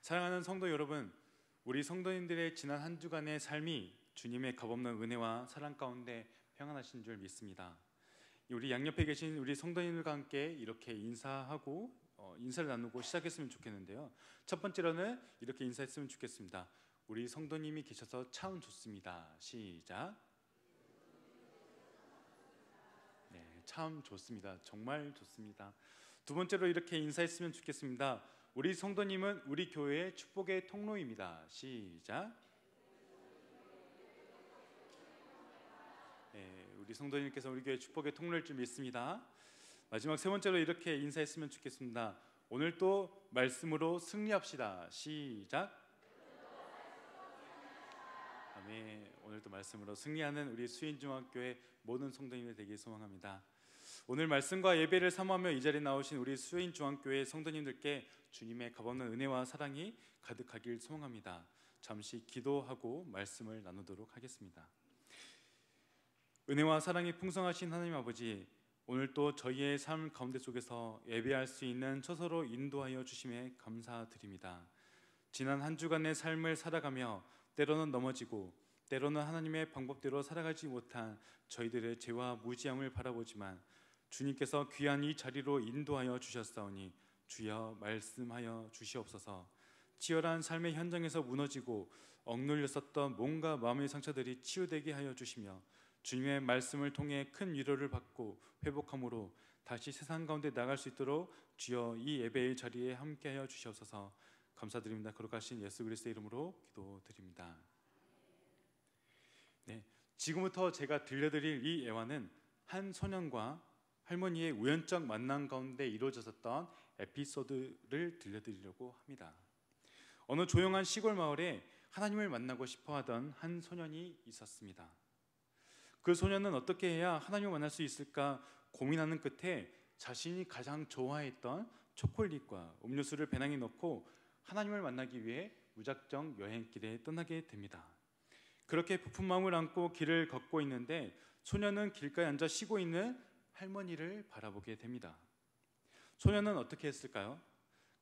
사랑하는 성도 여러분, 우리 성도님들의 지난 한 주간의 삶이 주님의 값없는 은혜와 사랑 가운데 평안하신 줄 믿습니다. 우리 양옆에 계신 우리 성도님들과 함께 이렇게 인사하고 인사를 나누고 시작했으면 좋겠는데요. 첫 번째로는 이렇게 인사했으면 좋겠습니다. 우리 성도님이 계셔서 참 좋습니다. 시작. 네, 참 좋습니다. 정말 좋습니다. 두 번째로 이렇게 인사했으면 좋겠습니다. 우리 성도님은 우리 교회의 축복의 통로입니다. 시작. 네, 우리 성도님께서 우리 교회 축복의 통로일 줄 믿습니다. 마지막 세 번째로 이렇게 인사했으면 좋겠습니다. 오늘 또 말씀으로 승리합시다. 시작. 아멘. 오늘 또 말씀으로 승리하는 우리 수인중학교의 모든 성도님들 되길 소망합니다. 오늘 말씀과 예배를 사모하며 이 자리에 나오신 우리 수인중학교의 성도님들께 주님의 값없는 은혜와 사랑이 가득하길 소망합니다. 잠시 기도하고 말씀을 나누도록 하겠습니다. 은혜와 사랑이 풍성하신 하나님 아버지, 오늘 또 저희의 삶 가운데 속에서 예배할 수 있는 처소로 인도하여 주심에 감사드립니다. 지난 한 주간의 삶을 살아가며 때로는 넘어지고 때로는 하나님의 방법대로 살아가지 못한 저희들의 죄와 무지함을 바라보지만 주님께서 귀한 이 자리로 인도하여 주셨사오니 주여 말씀하여 주시옵소서. 치열한 삶의 현장에서 무너지고 억눌렸었던 몸과 마음의 상처들이 치유되게 하여 주시며 주님의 말씀을 통해 큰 위로를 받고 회복함으로 다시 세상 가운데 나갈 수 있도록 주여 이 예배의 자리에 함께하여 주시옵소서. 감사드립니다. 거룩하신 예수 그리스도의 이름으로 기도드립니다. 네, 지금부터 제가 들려드릴 이 예화는 한 소년과 할머니의 우연적 만남 가운데 이루어졌던 에피소드를 들려드리려고 합니다. 어느 조용한 시골 마을에 하나님을 만나고 싶어하던 한 소년이 있었습니다. 그 소년은 어떻게 해야 하나님을 만날 수 있을까 고민하는 끝에 자신이 가장 좋아했던 초콜릿과 음료수를 배낭에 넣고 하나님을 만나기 위해 무작정 여행길에 떠나게 됩니다. 그렇게 부푼 마음을 안고 길을 걷고 있는데 소년은 길가에 앉아 쉬고 있는 할머니를 바라보게 됩니다. 소년은 어떻게 했을까요?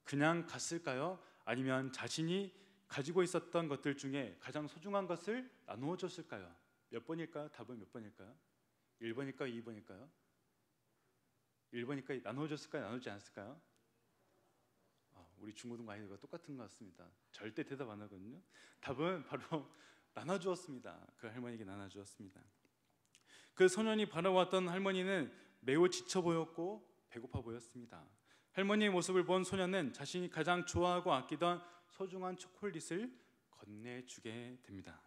그냥 갔을까요? 아니면 자신이 가지고 있었던 것들 중에 가장 소중한 것을 나누어 줬을까요? 몇 번일까요? 답은 몇 번일까요? 1번일까요? 2번일까요? 1번일까요? 나누어 줬을까요? 나누지 않았을까요? 우리 중고등 아이들과 똑같은 것 같습니다. 절대 대답 안 하거든요. 답은 바로 나눠주었습니다. 그 할머니에게 나눠주었습니다. 그 소년이 바라보았던 할머니는 매우 지쳐 보였고 배고파 보였습니다. 할머니의 모습을 본 소년은 자신이 가장 좋아하고 아끼던 소중한 초콜릿을 건네주게 됩니다.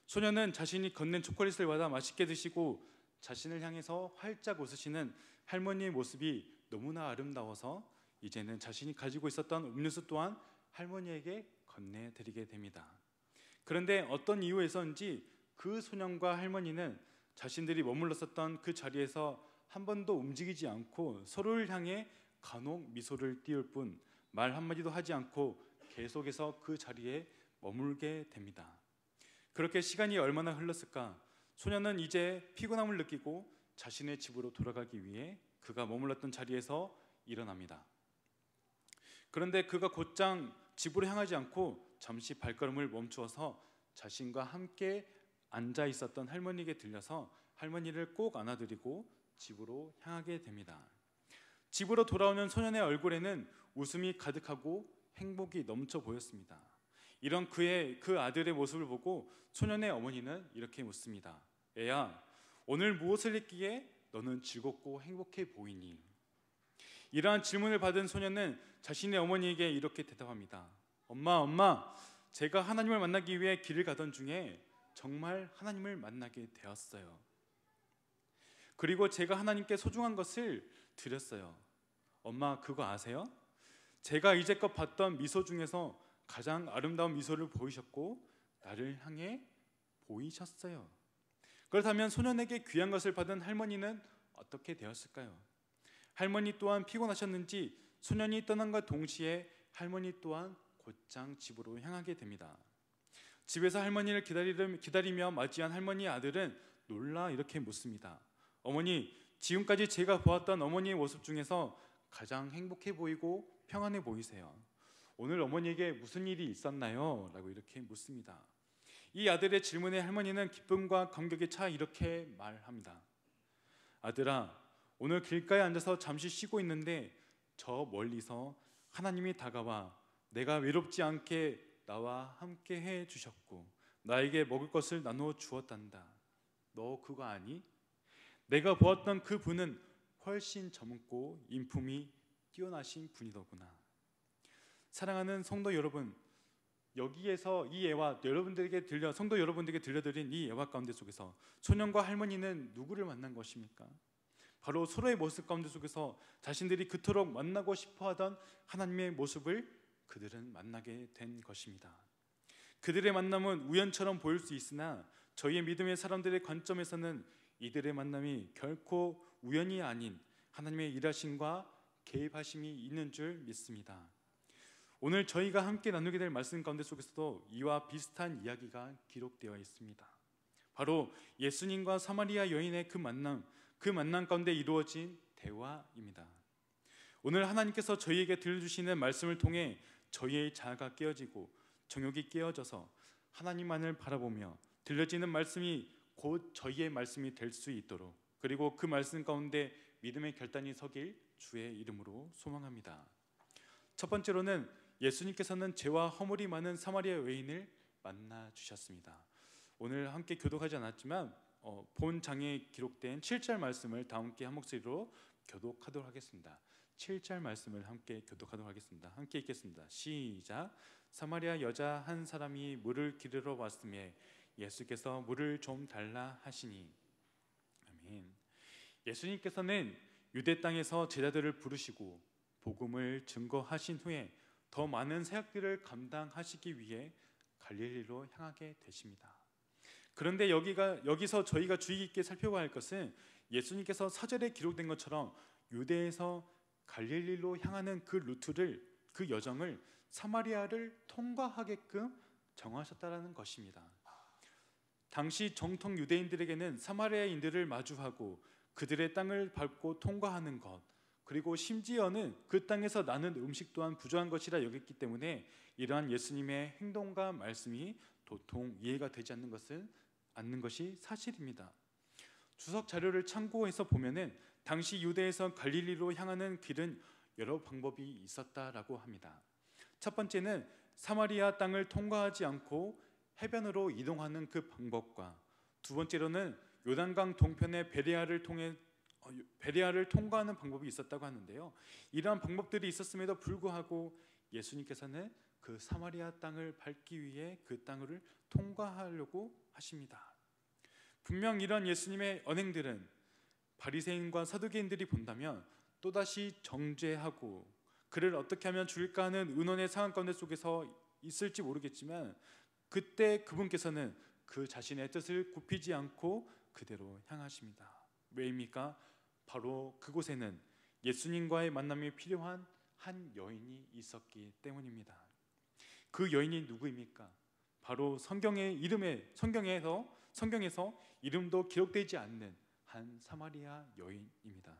소년은 자신이 건넨 초콜릿을 받아 맛있게 드시고 자신을 향해서 활짝 웃으시는 할머니의 모습이 너무나 아름다워서 이제는 자신이 가지고 있었던 음료수 또한 할머니에게 건네드리게 됩니다. 그런데 어떤 이유에서인지 그 소년과 할머니는 자신들이 머물렀었던 그 자리에서 한 번도 움직이지 않고 서로를 향해 간혹 미소를 띄울 뿐 말 한마디도 하지 않고 계속해서 그 자리에 머물게 됩니다. 그렇게 시간이 얼마나 흘렀을까? 소년은 이제 피곤함을 느끼고 자신의 집으로 돌아가기 위해 그가 머물렀던 자리에서 일어납니다. 그런데 그가 곧장 집으로 향하지 않고 잠시 발걸음을 멈추어서 자신과 함께 앉아 있었던 할머니에게 들려서 할머니를 꼭 안아드리고 집으로 향하게 됩니다. 집으로 돌아오는 소년의 얼굴에는 웃음이 가득하고 행복이 넘쳐 보였습니다. 이런 그 아들의 모습을 보고 소년의 어머니는 이렇게 묻습니다. 애야, 오늘 무엇을 했기에 너는 즐겁고 행복해 보이니? 이러한 질문을 받은 소년은 자신의 어머니에게 이렇게 대답합니다. 엄마, 제가 하나님을 만나기 위해 길을 가던 중에 정말 하나님을 만나게 되었어요. 그리고 제가 하나님께 소중한 것을 드렸어요. 엄마, 그거 아세요? 제가 이제껏 봤던 미소 중에서 가장 아름다운 미소를 보이셨고 나를 향해 보이셨어요. 그렇다면 소년에게 귀한 것을 받은 할머니는 어떻게 되었을까요? 할머니 또한 피곤하셨는지 소년이 떠난과 동시에 할머니 또한 곧장 집으로 향하게 됩니다. 집에서 할머니를 기다리며 맞이한 할머니의 아들은 놀라 이렇게 묻습니다. 어머니, 지금까지 제가 보았던 어머니의 모습 중에서 가장 행복해 보이고 평안해 보이세요. 오늘 어머니에게 무슨 일이 있었나요? 라고 이렇게 묻습니다. 이 아들의 질문에 할머니는 기쁨과 감격에 차 이렇게 말합니다. 아들아, 오늘 길가에 앉아서 잠시 쉬고 있는데 저 멀리서 하나님이 다가와 내가 외롭지 않게 나와 함께 해 주셨고 나에게 먹을 것을 나누어 주었단다. 너 그거 아니? 내가 보았던 그 분은 훨씬 젊고 인품이 뛰어나신 분이더구나. 사랑하는 성도 여러분, 여기에서 이 예화 성도 여러분들에게 들려드린 이 예화 가운데 속에서 소년과 할머니는 누구를 만난 것입니까? 바로 서로의 모습 가운데 속에서 자신들이 그토록 만나고 싶어하던 하나님의 모습을 그들은 만나게 된 것입니다. 그들의 만남은 우연처럼 보일 수 있으나 저희의 믿음의 사람들의 관점에서는 이들의 만남이 결코 우연이 아닌 하나님의 일하심과 개입하심이 있는 줄 믿습니다. 오늘 저희가 함께 나누게 될 말씀 가운데 속에서도 이와 비슷한 이야기가 기록되어 있습니다. 바로 예수님과 사마리아 여인의 그 만남 가운데 이루어진 대화입니다. 오늘 하나님께서 저희에게 들려주시는 말씀을 통해 저희의 자아가 깨어지고 정욕이 깨어져서 하나님만을 바라보며 들려지는 말씀이 곧 저희의 말씀이 될 수 있도록, 그리고 그 말씀 가운데 믿음의 결단이 서길 주의 이름으로 소망합니다. 첫 번째로는 예수님께서는 죄와 허물이 많은 사마리아 여인을 만나 주셨습니다. 오늘 함께 교독하지 않았지만 본 장에 기록된 7절 말씀을 다 함께 한 목소리로 교독하도록 하겠습니다. 7절 말씀을 함께 교독하도록 하겠습니다. 함께 읽겠습니다. 시작. 사마리아 여자 한 사람이 물을 기르러 왔음에 예수께서 물을 좀 달라 하시니. 아멘. 예수님께서는 유대 땅에서 제자들을 부르시고 복음을 증거하신 후에 더 많은 사역들을 감당하시기 위해 갈릴리로 향하게 되십니다. 그런데 여기서 저희가 주의 깊게 살펴봐야 할 것은 예수님께서 사절에 기록된 것처럼 유대에서 갈릴리로 향하는 그 루트를, 그 여정을 사마리아를 통과하게끔 정하셨다는 것입니다. 당시 정통 유대인들에게는 사마리아인들을 마주하고 그들의 땅을 밟고 통과하는 것, 그리고 심지어는 그 땅에서 나는 음식 또한 부족한 것이라 여겼기 때문에 이러한 예수님의 행동과 말씀이 도통 이해가 되지 않는 것이 사실입니다. 주석 자료를 참고해서 보면은 당시 유대에서 갈릴리로 향하는 길은 여러 방법이 있었다라고 합니다. 첫 번째는 사마리아 땅을 통과하지 않고 해변으로 이동하는 그 방법과, 두 번째로는 요단강 동편의 베레아를 통과하는 방법이 있었다고 하는데요. 이러한 방법들이 있었음에도 불구하고 예수님께서는 그 사마리아 땅을 밟기 위해 그 땅을 통과하려고 하십니다. 분명 이런 예수님의 언행들은 바리새인과 사두개인들이 본다면 또다시 정죄하고 그를 어떻게 하면 죽일까 하는 의논의 상황 가운데 속에서 있을지 모르겠지만, 그때 그분께서는 그 자신의 뜻을 굽히지 않고 그대로 향하십니다. 왜입니까? 바로 그곳에는 예수님과의 만남이 필요한 한 여인이 있었기 때문입니다. 그 여인이 누구입니까? 바로 성경에서 이름도 기록되지 않는 한 사마리아 여인입니다.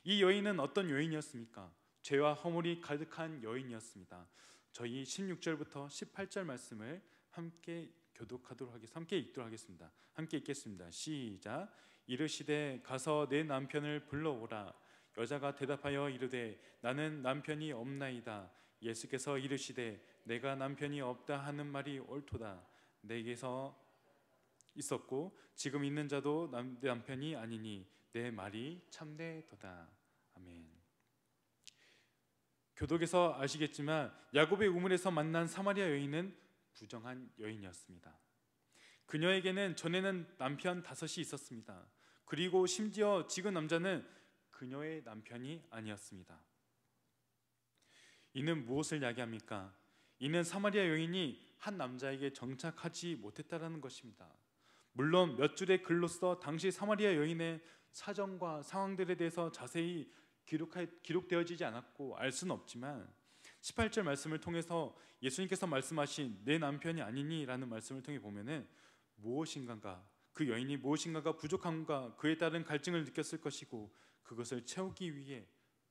이 여인은 어떤 여인이었습니까? 죄와 허물이 가득한 여인이었습니다. 저희 16절부터 18절 말씀을 함께 읽도록 하겠습니다. 함께 읽겠습니다. 시작. 이르시되 가서 내 남편을 불러오라. 여자가 대답하여 이르되 나는 남편이 없나이다. 예수께서 이르시되 내가 남편이 없다 하는 말이 옳도다. 내게서 있었고 지금 있는 자도 내 남편이 아니니 내 말이 참되도다. 아멘. 교독에서 아시겠지만 야곱의 우물에서 만난 사마리아 여인은 부정한 여인이었습니다. 그녀에게는 전에는 남편 5이 있었습니다. 그리고 심지어 지금 남자는 그녀의 남편이 아니었습니다. 이는 무엇을 야기합니까? 이는 사마리아 여인이 한 남자에게 정착하지 못했다라는 것입니다. 물론 몇 줄의 글로써 당시 사마리아 여인의 사정과 상황들에 대해서 자세히 기록되어지지 않았고 알 수는 없지만 18절 말씀을 통해서 예수님께서 말씀하신 내 남편이 아니니 라는 말씀을 통해 보면은 그 여인이 무엇인가가 부족함과 그에 따른 갈증을 느꼈을 것이고 그것을 채우기 위해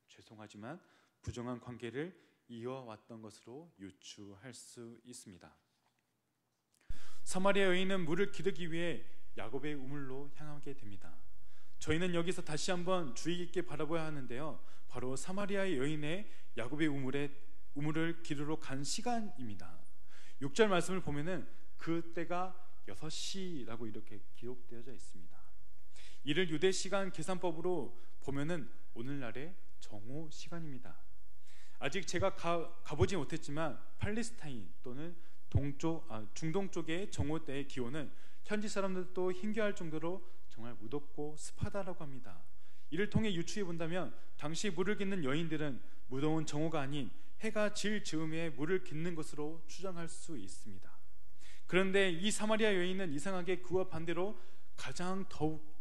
죄송하지만 부정한 관계를 이어왔던 것으로 유추할 수 있습니다. 사마리아 여인은 물을 기르기 위해 야곱의 우물로 향하게 됩니다. 저희는 여기서 다시 한번 주의 깊게 바라봐야 하는데요, 바로 사마리아 여인의 야곱의 우물을 기르러 간 시간입니다. 6절 말씀을 보면은 그때가 6시라고 이렇게 기록되어져 있습니다. 이를 유대 시간 계산법으로 보면은 오늘날의 정오 시간입니다. 아직 제가 가보지 못했지만 팔레스타인 또는 중동 쪽의 정오 때의 기온은 현지 사람들도 힘겨워할 정도로 정말 무덥고 습하다라고 합니다. 이를 통해 유추해 본다면 당시 물을 깃는 여인들은 무더운 정오가 아닌 해가 질 즈음에 물을 깃는 것으로 추정할 수 있습니다. 그런데 이 사마리아 여인은 이상하게 그와 반대로 가장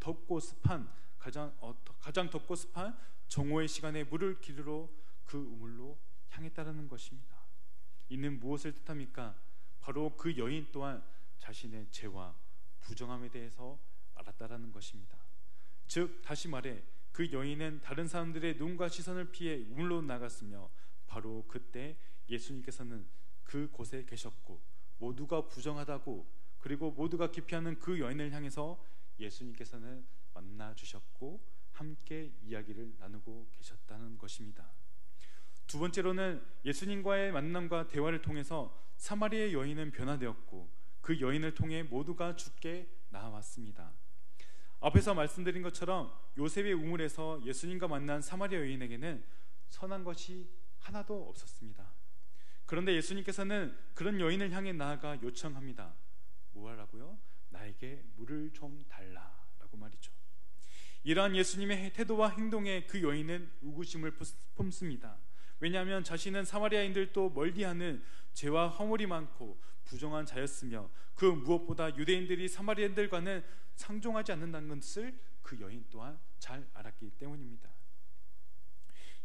덥고 습한 정오의 시간에 물을 기르러 그 우물로 향했다는 것입니다. 이는 무엇을 뜻합니까? 바로 그 여인 또한 자신의 죄와 부정함에 대해서 알았다라는 것입니다. 즉 다시 말해 그 여인은 다른 사람들의 눈과 시선을 피해 우물로 나갔으며 바로 그때 예수님께서는 그곳에 계셨고 모두가 부정하다고 그리고 모두가 기피하는 그 여인을 향해서 예수님께서는 만나 주셨고 함께 이야기를 나누고 계셨다는 것입니다. 두 번째로는 예수님과의 만남과 대화를 통해서 사마리아 여인은 변화되었고 그 여인을 통해 모두가 주께 나아왔습니다. 앞에서 말씀드린 것처럼 요셉의 우물에서 예수님과 만난 사마리아 여인에게는 선한 것이 하나도 없었습니다. 그런데 예수님께서는 그런 여인을 향해 나아가 요청합니다. 뭐하라고요? 나에게 물을 좀 달라라고 말이죠. 이러한 예수님의 태도와 행동에 그 여인은 의구심을 품습니다. 왜냐하면 자신은 사마리아인들도 멀리하는 죄와 허물이 많고 부정한 자였으며 그 무엇보다 유대인들이 사마리아인들과는 상종하지 않는다는 것을 그 여인 또한 잘 알았기 때문입니다.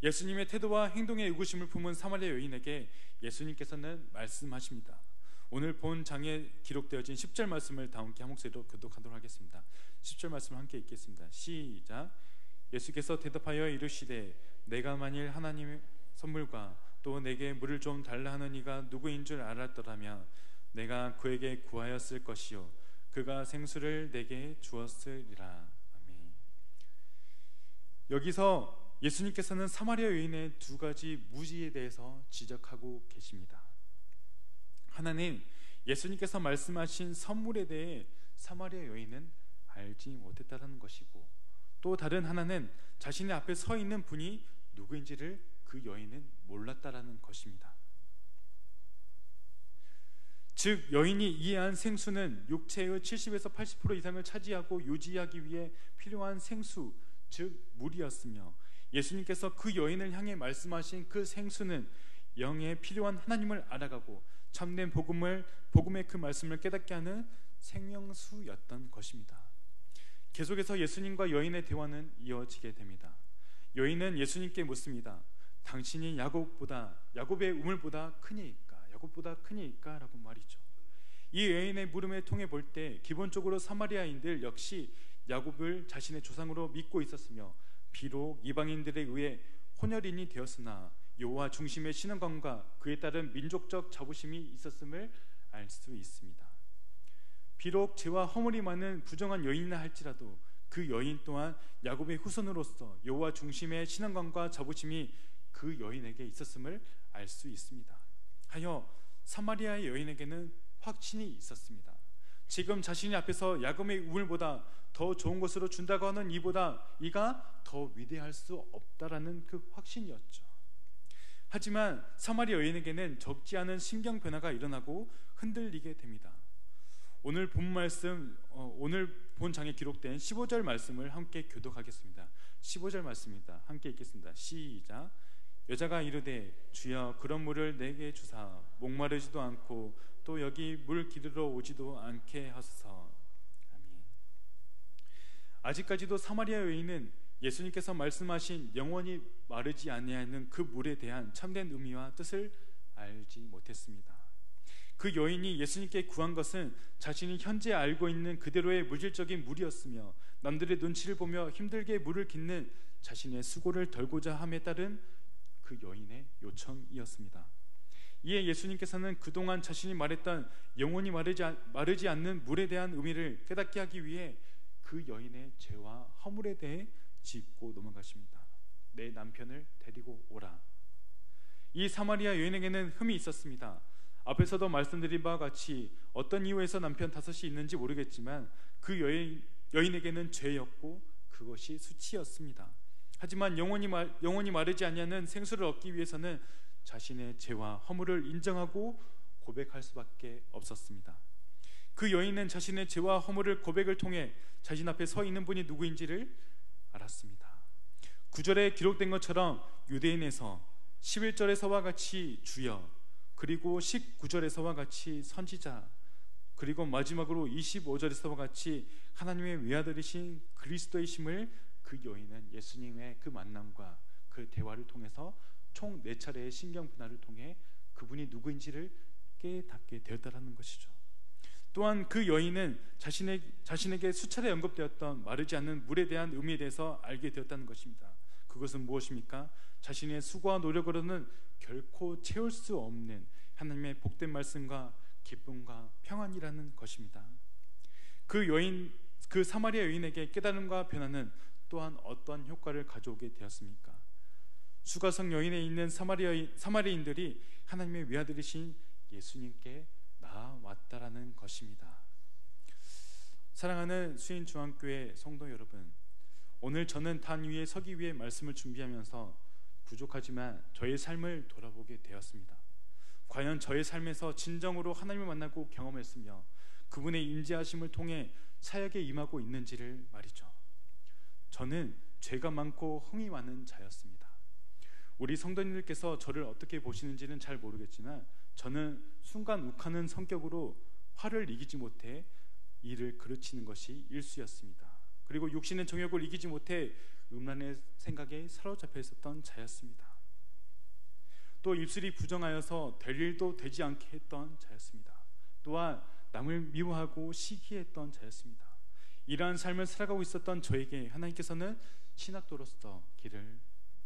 예수님의 태도와 행동에 의구심을 품은 사마리아 여인에게 예수님께서는 말씀하십니다. 오늘 본 장에 기록되어진 10절 말씀을 다 함께 한 목소리로 교독하도록 하겠습니다. 10절 말씀을 함께 읽겠습니다. 시작. 예수께서 대답하여 이르시되 내가 만일 하나님의 선물과 또 내게 물을 좀 달라 하는 이가 누구인 줄 알았더라면 내가 그에게 구하였을 것이요 그가 생수를 내게 주었으리라. 아멘. 여기서 예수님께서는 사마리아 여인의 두 가지 무지에 대해서 지적하고 계십니다. 하나는 예수님께서 말씀하신 선물에 대해 사마리아 여인은 알지 못했다는 것이고, 또 다른 하나는 자신의 앞에 서 있는 분이 누구인지를 그 여인은 몰랐다라는 것입니다. 즉 여인이 이해한 생수는 육체의 70에서 80% 이상을 차지하고 유지하기 위해 필요한 생수, 즉 물이었으며 예수님께서 그 여인을 향해 말씀하신 그 생수는 영에 필요한 하나님을 알아가고 참된 복음의 그 말씀을 깨닫게 하는 생명수였던 것입니다. 계속해서 예수님과 여인의 대화는 이어지게 됩니다. 여인은 예수님께 묻습니다. 당신이 야곱의 우물보다 크니까, 야곱보다 크니까 라고 말이죠. 이 여인의 물음을 통해 볼 때 기본적으로 사마리아인들 역시 야곱을 자신의 조상으로 믿고 있었으며 비록 이방인들에 의해 혼혈인이 되었으나 여호와 중심의 신앙관과 그에 따른 민족적 자부심이 있었음을 알 수 있습니다. 비록 죄와 허물이 많은 부정한 여인이라 할지라도 그 여인 또한 야곱의 후손으로서 여호와 중심의 신앙관과 자부심이 그 여인에게 있었음을 알 수 있습니다. 하여 사마리아의 여인에게는 확신이 있었습니다. 지금 자신이 앞에서 야곱의 우물보다 더 좋은 것으로 준다고 하는 이가 더 위대할 수 없다라는 그 확신이었죠. 하지만 사마리아 여인에게는 적지 않은 심경 변화가 일어나고 흔들리게 됩니다. 오늘 본 장에 기록된 15절 말씀을 함께 교독하겠습니다. 15절 말씀입니다. 함께 읽겠습니다. 시작. 여자가 이르되 주여 그런 물을 내게 주사 목마르지도 않고 또 여기 물 기르러 오지도 않게 하소서. 아멘. 아직까지도 사마리아 여인은 예수님께서 말씀하신 영원히 마르지 아니하는 그 물에 대한 참된 의미와 뜻을 알지 못했습니다. 그 여인이 예수님께 구한 것은 자신이 현재 알고 있는 그대로의 물질적인 물이었으며 남들의 눈치를 보며 힘들게 물을 깃는 자신의 수고를 덜고자 함에 따른 그 여인의 요청이었습니다. 이에 예수님께서는 그동안 자신이 말했던 영원히 마르지 않는 물에 대한 의미를 깨닫게 하기 위해 그 여인의 죄와 허물에 대해 짚고 넘어가십니다. 내 남편을 데리고 오라. 이 사마리아 여인에게는 흠이 있었습니다. 앞에서도 말씀드린 바와 같이 어떤 이유에서 남편 5이 있는지 모르겠지만 그 여인에게는 죄였고 그것이 수치였습니다. 하지만 영원히 마르지 아니하는 생수를 얻기 위해서는 자신의 죄와 허물을 인정하고 고백할 수밖에 없었습니다. 그 여인은 자신의 죄와 허물을 고백을 통해 자신 앞에 서 있는 분이 누구인지를 알았습니다. 9절에 기록된 것처럼 유대인에서 11절에서와 같이 주여, 그리고 19절에서와 같이 선지자, 그리고 마지막으로 25절에서와 같이 하나님의 외아들이신 그리스도이심을 그 여인은 예수님의 그 만남과 그 대화를 통해서 총 4차례의 신경 분할을 통해 그분이 누구인지를 깨닫게 되었다라는 것이죠. 또한 그 여인은 자신에게 수차례 언급되었던 마르지 않는 물에 대한 의미에 대해서 알게 되었다는 것입니다. 그것은 무엇입니까? 자신의 수고와 노력으로는 결코 채울 수 없는 하나님의 복된 말씀과 기쁨과 평안이라는 것입니다. 그 사마리아 여인에게 깨달음과 변화는 또한 어떠한 효과를 가져오게 되었습니까? 수가성 여인에 있는 사마리아인들이 하나님의 외아들이신 예수님께 나아왔다라는 것입니다. 사랑하는 수인중앙교회 성도 여러분, 오늘 저는 단 위에 서기 위해 말씀을 준비하면서 부족하지만 저의 삶을 돌아보게 되었습니다. 과연 저의 삶에서 진정으로 하나님을 만나고 경험했으며 그분의 임재하심을 통해 사역에 임하고 있는지를 말이죠. 저는 죄가 많고 흥이 많은 자였습니다. 우리 성도님들께서 저를 어떻게 보시는지는 잘 모르겠지만 저는 순간 욱하는 성격으로 화를 이기지 못해 일을 그르치는 것이 일수였습니다. 그리고 육신의 정욕을 이기지 못해 음란의 생각에 사로잡혀 있었던 자였습니다. 또 입술이 부정하여서 될 일도 되지 않게 했던 자였습니다. 또한 남을 미워하고 시기했던 자였습니다. 이러한 삶을 살아가고 있었던 저에게 하나님께서는 신학도로서 길을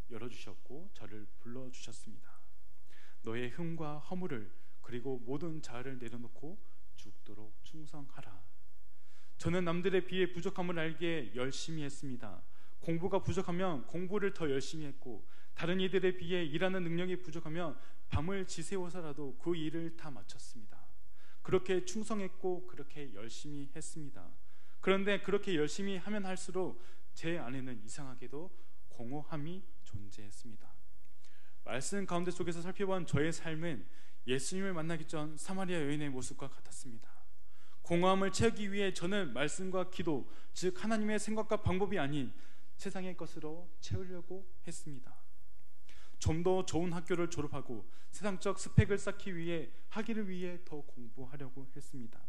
열어주셨고 저를 불러주셨습니다. 너의 흠과 허물을 그리고 모든 자아를 내려놓고 죽도록 충성하라. 저는 남들에 비해 부족함을 알기에 열심히 했습니다. 공부가 부족하면 공부를 더 열심히 했고 다른 이들에 비해 일하는 능력이 부족하면 밤을 지새워서라도 그 일을 다 마쳤습니다. 그렇게 충성했고 그렇게 열심히 했습니다. 그런데 그렇게 열심히 하면 할수록 제 안에는 이상하게도 공허함이 존재했습니다. 말씀 가운데 속에서 살펴본 저의 삶은 예수님을 만나기 전 사마리아 여인의 모습과 같았습니다. 공허함을 채우기 위해 저는 말씀과 기도, 즉 하나님의 생각과 방법이 아닌 세상의 것으로 채우려고 했습니다. 좀 더 좋은 학교를 졸업하고 세상적 스펙을 쌓기 위해 하기를 위해 더 공부하려고 했습니다.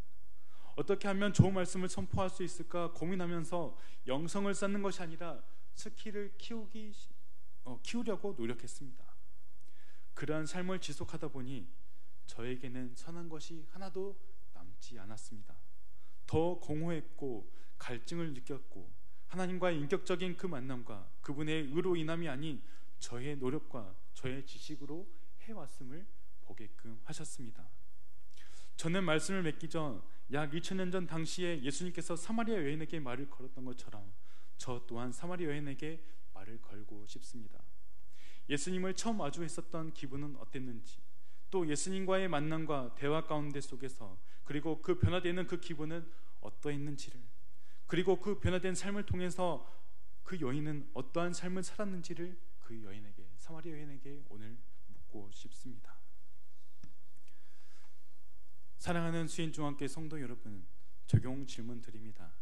어떻게 하면 좋은 말씀을 선포할 수 있을까 고민하면서 영성을 쌓는 것이 아니라 스킬을 키우려고 노력했습니다. 그러한 삶을 지속하다 보니 저에게는 선한 것이 하나도 남지 않았습니다. 더 공허했고 갈증을 느꼈고 하나님과의 인격적인 그 만남과 그분의 의로 인함이 아닌 저의 노력과 저의 지식으로 해왔음을 보게끔 하셨습니다. 저는 말씀을 맺기 전 약 2000년 전 당시에 예수님께서 사마리아 여인에게 말을 걸었던 것처럼 저 또한 사마리아 여인에게 말을 걸고 싶습니다. 예수님을 처음 마주했었던 기분은 어땠는지, 또 예수님과의 만남과 대화 가운데 속에서 그리고 그 변화되는 그 기분은 어떠했는지를, 그리고 그 변화된 삶을 통해서 그 여인은 어떠한 삶을 살았는지를 그 여인에게, 사마리아 여인에게 오늘 묻고 싶습니다. 사랑하는 수인중앙교회 성도 여러분, 적용 질문 드립니다.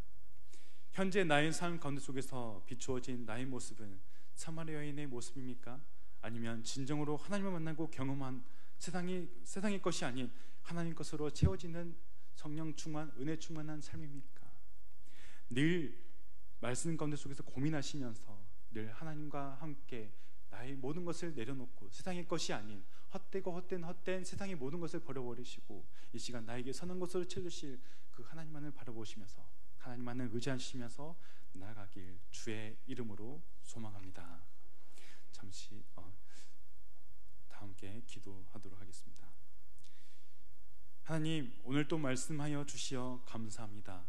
현재 나의 삶 가운데 속에서 비추어진 나의 모습은 사마리아 여인의 모습입니까? 아니면 진정으로 하나님을 만나고 경험한 세상의 것이 아닌 하나님 것으로 채워지는 성령 충만, 은혜 충만한 삶입니까? 늘 말씀 가운데 속에서 고민하시면서 늘 하나님과 함께 나의 모든 것을 내려놓고 세상의 것이 아닌 헛되고 헛된 세상의 모든 것을 버려버리시고 이 시간 나에게 선한 것으로 채워주실 그 하나님만을 바라보시면서 하나님만을 의지하시면서 나아가길 주의 이름으로 소망합니다. 잠시 다 함께 기도하도록 하겠습니다. 하나님, 오늘 또 말씀하여 주시어 감사합니다.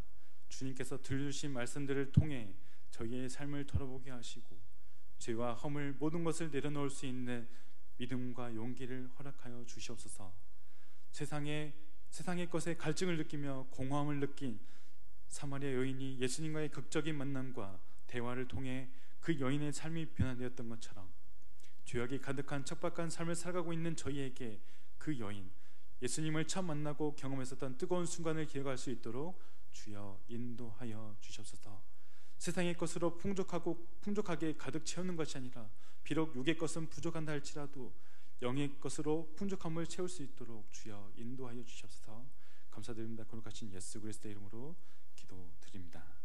주님께서 들려주신 말씀들을 통해 저희의 삶을 돌아보게 하시고 죄와 허물 모든 것을 내려놓을 수 있는 믿음과 용기를 허락하여 주시옵소서. 세상의 것에 갈증을 느끼며 공허함을 느낀 사마리아 여인이 예수님과의 극적인 만남과 대화를 통해 그 여인의 삶이 변화되었던 것처럼 죄악이 가득한 척박한 삶을 살아가고 있는 저희에게 그 여인 예수님을 처음 만나고 경험했었던 뜨거운 순간을 기억할 수 있도록 주여 인도하여 주시옵소서. 세상의 것으로 풍족하게 가득 채우는 것이 아니라 비록 육의 것은 부족한다 할지라도 영의 것으로 풍족함을 채울 수 있도록 주여 인도하여 주시옵소서. 감사드립니다. 거룩하신 예수 그리스도의 이름으로 기도드립니다.